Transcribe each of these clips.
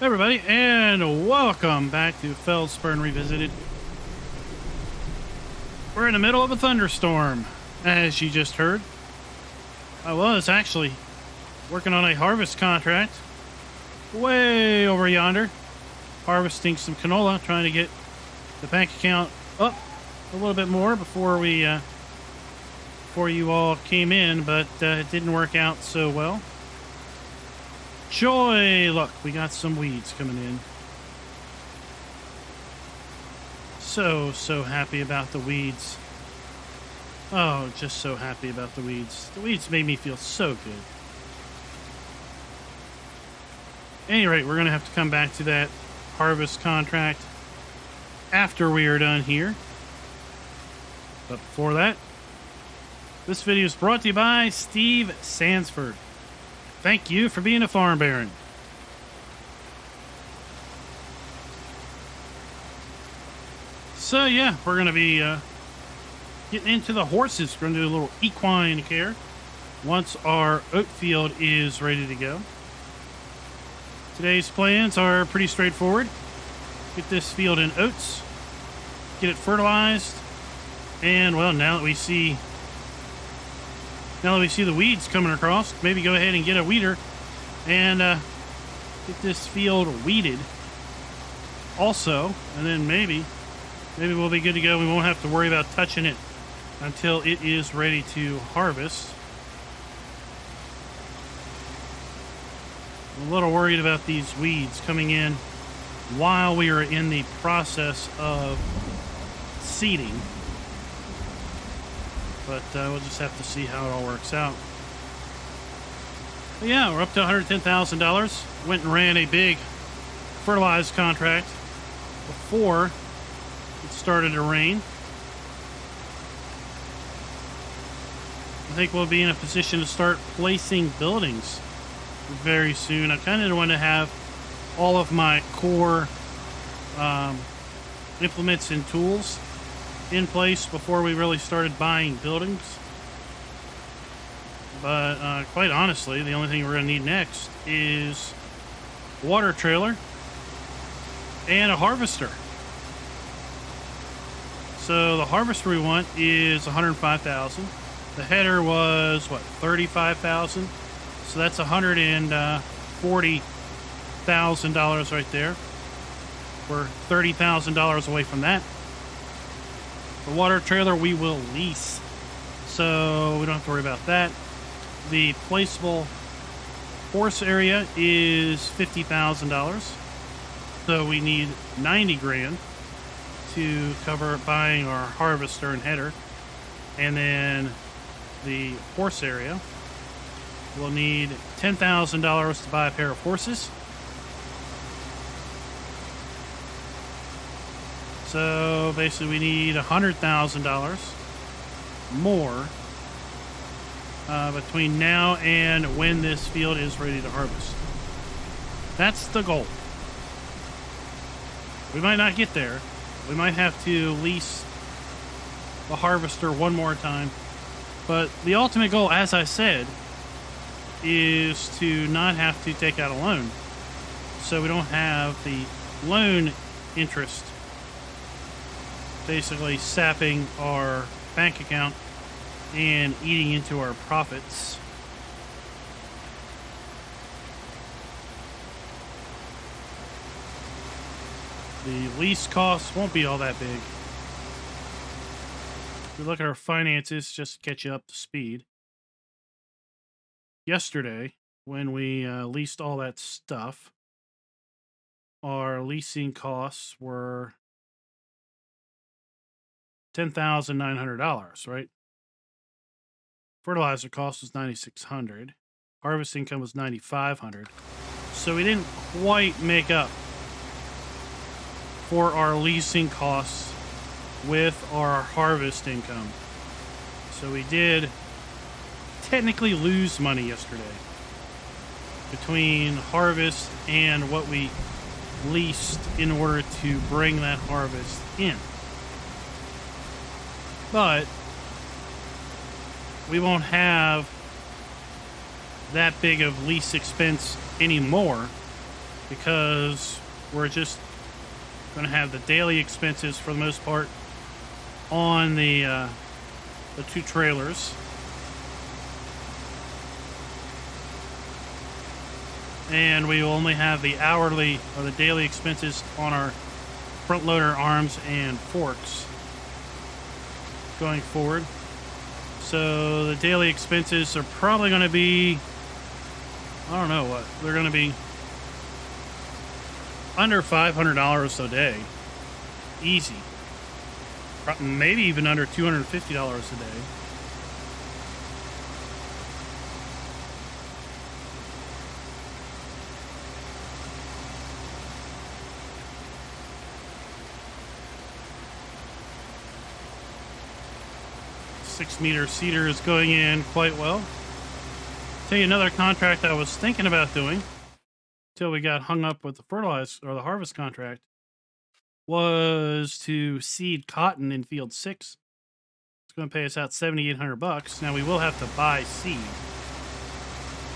Everybody, and welcome back to Felsbrunn Revisited. We're in the middle of a thunderstorm, as you just heard. I was actually working on a harvest contract way over yonder, harvesting some canola, trying to get the bank account up a little bit more before you all came in, but it didn't work out so well. Joy! Look, we got some weeds coming in. So happy about the weeds. Oh, just so happy about the weeds. The weeds made me feel so good. At any rate, we're going to have to come back to that harvest contract after we are done here. But before that, this video is brought to you by Steve Sansford. Thank you for being a farm baron. So yeah, we're going to be getting into the horses. We're going to do a little equine care once our oat field is ready to go. Today's plans are pretty straightforward. Get this field in oats, get it fertilized, and well, now that we see the weeds coming across, maybe go ahead and get a weeder and get this field weeded also, and then maybe we'll be good to go. We won't have to worry about touching it until it is ready to harvest. I'm a little worried about these weeds coming in while we are in the process of seeding. But we'll just have to see how it all works out. But yeah, we're up to $110,000. Went and ran a big fertilized contract before it started to rain. I think we'll be in a position to start placing buildings very soon. I kind of want to have all of my core implements and tools in place before we really started buying buildings. But quite honestly, the only thing we're going to need next is a water trailer and a harvester. So the harvester we want is $105,000. The header was what, $35,000. So that's $140,000 right there. We're $30,000 away from that. The water trailer we will lease, so we don't have to worry about that. The placeable horse area is $50,000, so we need $90,000 to cover buying our harvester and header, and then the horse area we'll need $10,000 to buy a pair of horses. So basically we need $100,000 more between now and when this field is ready to harvest. That's the goal. We might not get there. We might have to lease the harvester one more time. But the ultimate goal, as I said, is to not have to take out a loan. So we don't have the loan interest basically sapping our bank account and eating into our profits. The lease costs won't be all that big. If we look at our finances, just to catch you up to speed. Yesterday, when we leased all that stuff, our leasing costs were $10,900, right? Fertilizer cost was $9,600. Harvest income was $9,500. So we didn't quite make up for our leasing costs with our harvest income. So we did technically lose money yesterday between harvest and what we leased in order to bring that harvest in. But we won't have that big of lease expense anymore because we're just going to have the daily expenses for the most part on the 2 trailers. And we will only have the hourly or the daily expenses on our front loader arms and forks going forward. So the daily expenses are probably going to be, I don't know what, they're going to be under $500 a day. Easy. Maybe even under $250 a day. Six-meter cedar is going in quite well. Tell you another contract I was thinking about doing until we got hung up with the fertilizer or the harvest contract was to seed cotton in field 6. It's going to pay us out $7,800. Now we will have to buy seed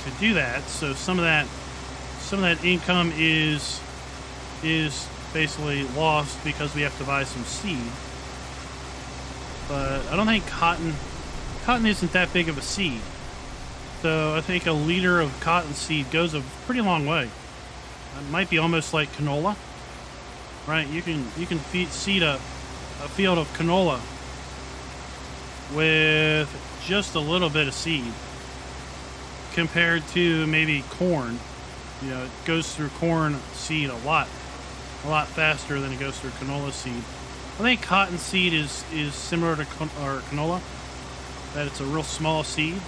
to do that. So some of that income is basically lost because we have to buy some seed. But I don't think cotton isn't that big of a seed. So I think a liter of cotton seed goes a pretty long way. It might be almost like canola, right? You can seed a field of canola with just a little bit of seed compared to maybe corn. You know, it goes through corn seed a lot faster than it goes through canola seed. I think cotton seed is similar to canola, that it's a real small seed.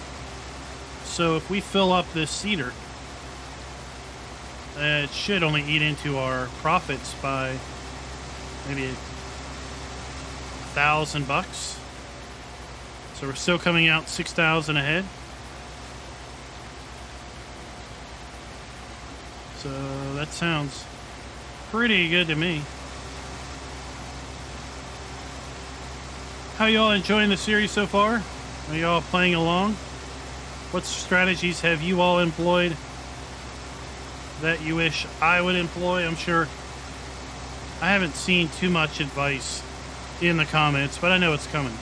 So if we fill up this seeder, it should only eat into our profits by maybe $1,000. So we're still coming out $6,000 ahead. So that sounds pretty good to me. How y'all enjoying the series so far? Are y'all playing along? What strategies have you all employed that you wish I would employ? I'm sure I haven't seen too much advice in the comments, but I know it's coming.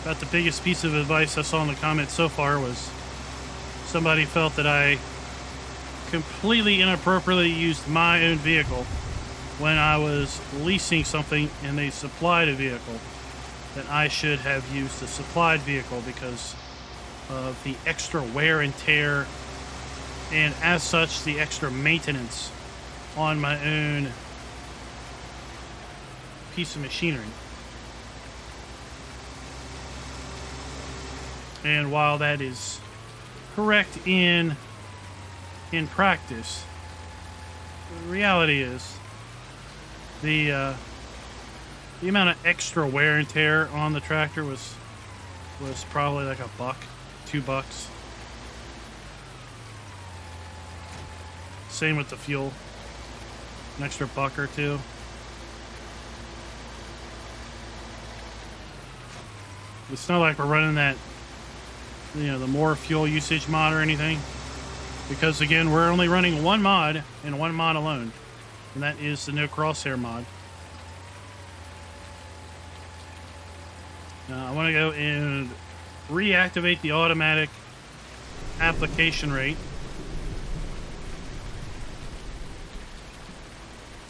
About the biggest piece of advice I saw in the comments so far was somebody felt that I completely inappropriately used my own vehicle when I was leasing something and they supplied a vehicle, that I should have used a supplied vehicle because of the extra wear and tear and as such the extra maintenance on my own piece of machinery. And while that is correct in practice, the reality is the amount of extra wear and tear on the tractor was probably like $1, $2. Same with the fuel, an extra $1 or $2. It's not like we're running that, the more fuel usage mod or anything, because again, we're only running one mod and one mod alone. And that is the no crosshair mod. Now, I want to go and reactivate the automatic application rate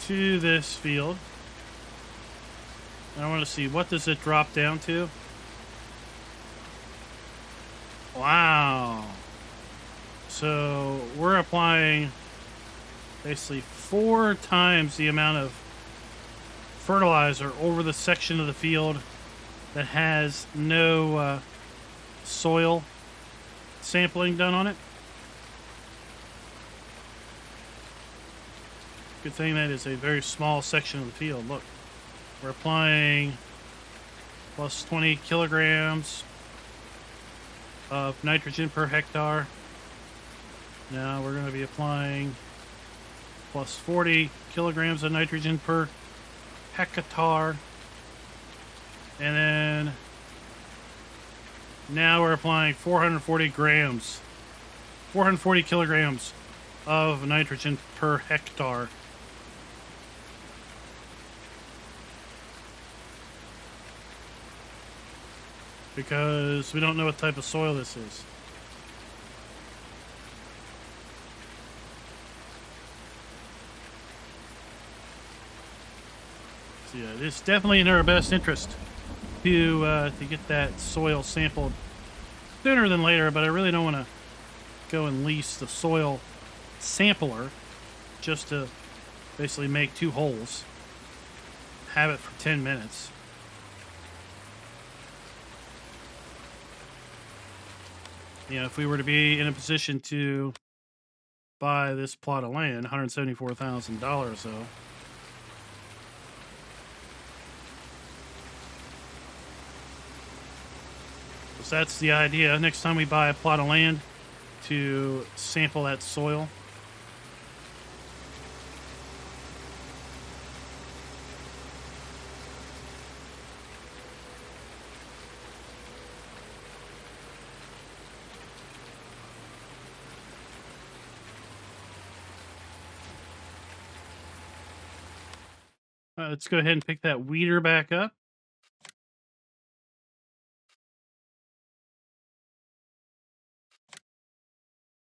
to this field. And I want to see, what does it drop down to? Wow. So we're applying basically 4 times the amount of fertilizer over the section of the field that has no soil sampling done on it. Good thing that is a very small section of the field. Look, we're applying plus 20 kilograms of nitrogen per hectare. Now we're going to be applying plus 40 kilograms of nitrogen per hectare. And then now we're applying 440 kilograms of nitrogen per hectare. Because we don't know what type of soil this is. So yeah, it's definitely in our best interest to get that soil sampled sooner than later, but I really don't want to go and lease the soil sampler just to basically make 2 holes, have it for 10 minutes. You know, if we were to be in a position to buy this plot of land, $174,000 though. So that's the idea. Next time we buy a plot of land, to sample that soil. Let's go ahead and pick that weeder back up.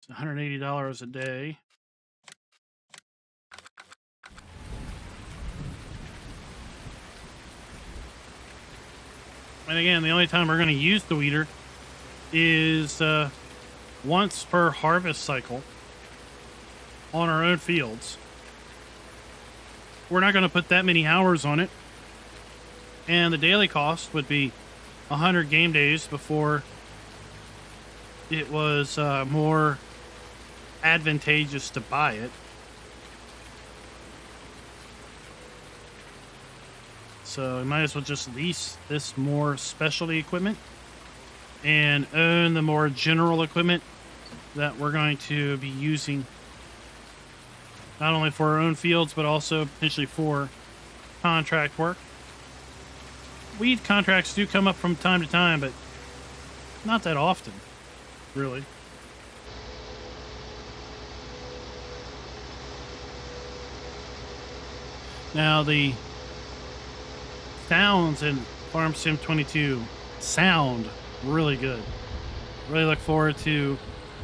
It's $180 a day. And again, the only time we're going to use the weeder is once per harvest cycle on our own fields. We're not going to put that many hours on it. And the daily cost would be 100 game days before it was more advantageous to buy it. So we might as well just lease this more specialty equipment and own the more general equipment that we're going to be using not only for our own fields, but also potentially for contract work. Weed contracts do come up from time to time, but not that often, really. Now, the sounds in Farm Sim 22 sound really good. Really look forward to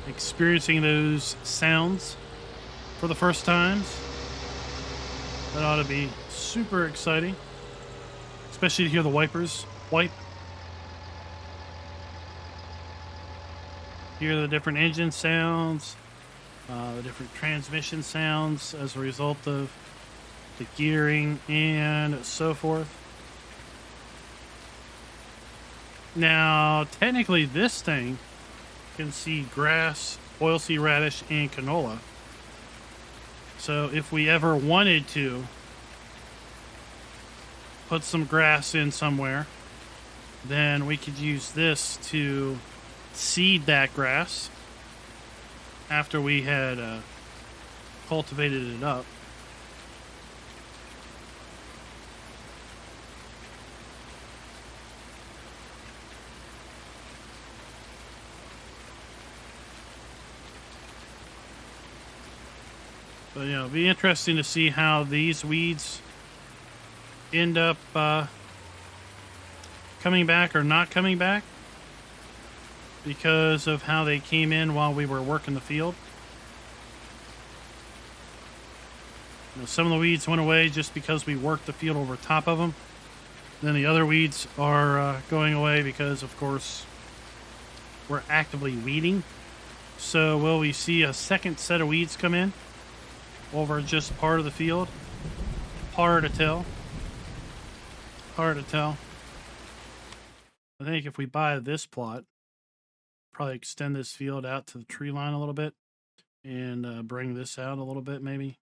experiencing those sounds for the first times. That ought to be super exciting, especially to hear the wipers wipe. Hear the different engine sounds, the different transmission sounds as a result of the gearing and so forth. Now, technically this thing can see grass, oilseed radish, and canola. So if we ever wanted to put some grass in somewhere, then we could use this to seed that grass after we had cultivated it up. But, you know, it'll be interesting to see how these weeds end up coming back or not coming back because of how they came in while we were working the field. You know, some of the weeds went away just because we worked the field over top of them. Then the other weeds are going away because, of course, we're actively weeding. So will we see a second set of weeds come in over just part of the field? Hard to tell. Hard to tell. I think if we buy this plot, probably extend this field out to the tree line a little bit and bring this out a little bit maybe.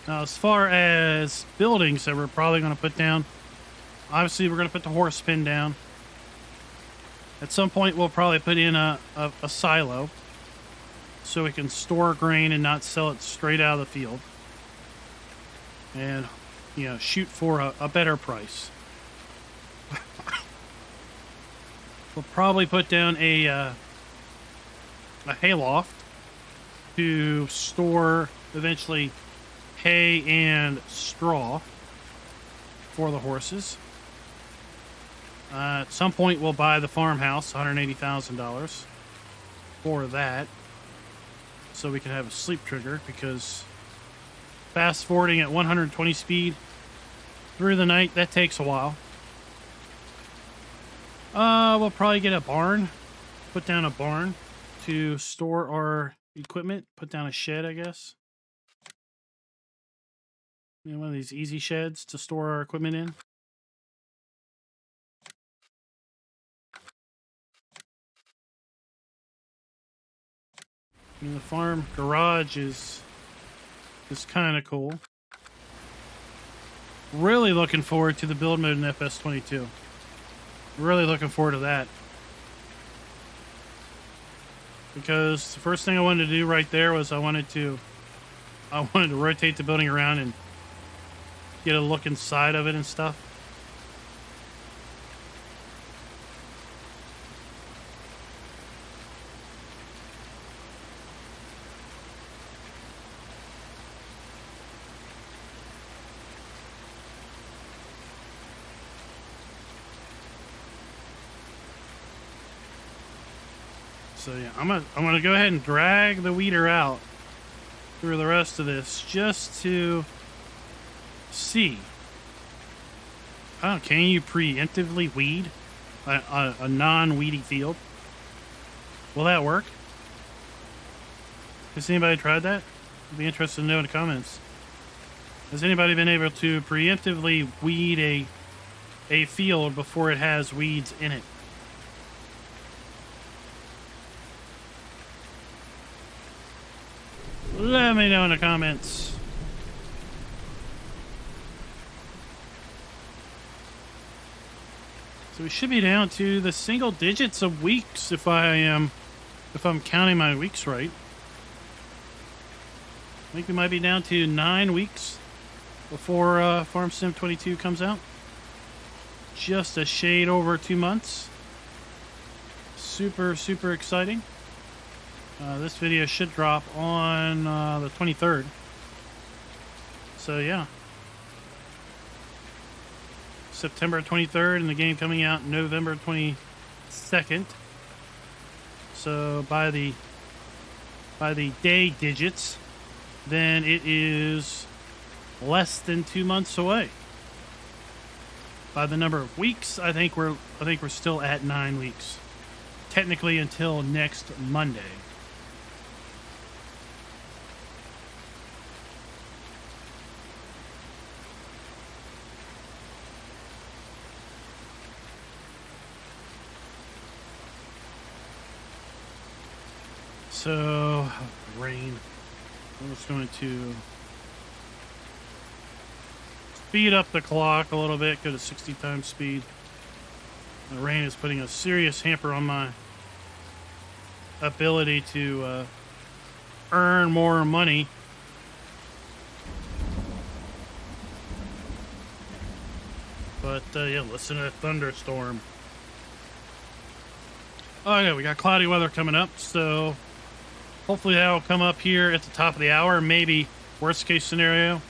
Now, as far as buildings that we're probably going to put down, obviously we're going to put the horse pen down. At some point, we'll probably put in a silo so we can store grain and not sell it straight out of the field. And you know, shoot for a better price. We'll probably put down a hayloft to store eventually hay and straw for the horses. At some point, we'll buy the farmhouse, $180,000 for that, so we can have a sleep trigger, because fast forwarding at 120 speed through the night, that takes a while. We'll probably get a barn, put down a barn to store our equipment, put down a shed, I guess. You know, one of these easy sheds to store our equipment in. I mean, the farm garage is kind of cool. Really looking forward to the build mode in FS22. Really looking forward to that. Because the first thing I wanted to do right there was I wanted to rotate the building around and get a look inside of it and stuff. So yeah, I'm gonna go ahead and drag the weeder out through the rest of this just to see. Can you preemptively weed a non-weedy field? Will that work? Has anybody tried that? I'd be interested to know in the comments. Has anybody been able to preemptively weed a field before it has weeds in it? Let me know in the comments. So we should be down to the single digits of weeks if I'm counting my weeks right. I think we might be down to 9 weeks before Farm Sim 22 comes out. Just a shade over 2 months. Super, super exciting. This video should drop on the 23rd. So yeah. September 23rd, and the game coming out November 22nd. So by the day digits, then it is less than 2 months away. By the number of weeks, I think we're still at 9 weeks. Technically until next Monday. So, rain. I'm just going to speed up the clock a little bit, go to 60 times speed. The rain is putting a serious hamper on my ability to earn more money. But yeah, listen to that thunderstorm. Oh yeah, we got cloudy weather coming up, so hopefully that'll come up here at the top of the hour. Maybe worst case scenario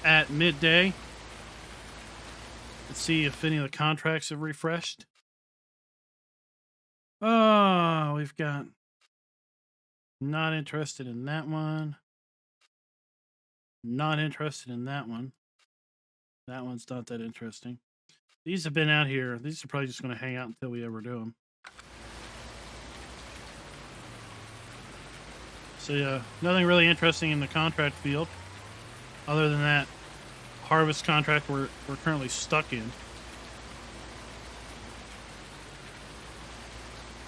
at midday. Let's see if any of the contracts have refreshed. Oh, we've got not interested in that one. Not interested in that one. That one's not that interesting. These have been out here. These are probably just going to hang out until we ever do them. So yeah, nothing really interesting in the contract field other than that harvest contract we're currently stuck in.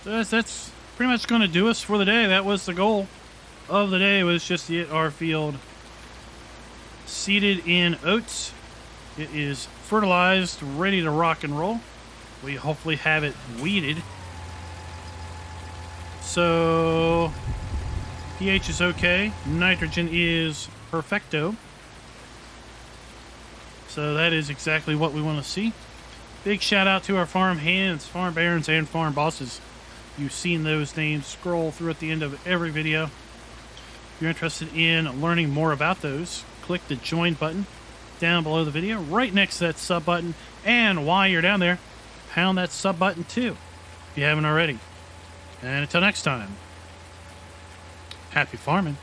So that's pretty much going to do us for the day. That was the goal of the day, was just to get our field seeded in oats. It is fertilized, ready to rock and roll. We hopefully have it weeded. So pH is okay. Nitrogen is perfecto. So that is exactly what we want to see. Big shout out to our farm hands, farm barons, and farm bosses. You've seen those names scroll through at the end of every video. If you're interested in learning more about those, click the join button down below the video, right next to that sub button. And while you're down there, pound that sub button too, if you haven't already. And until next time, happy farming.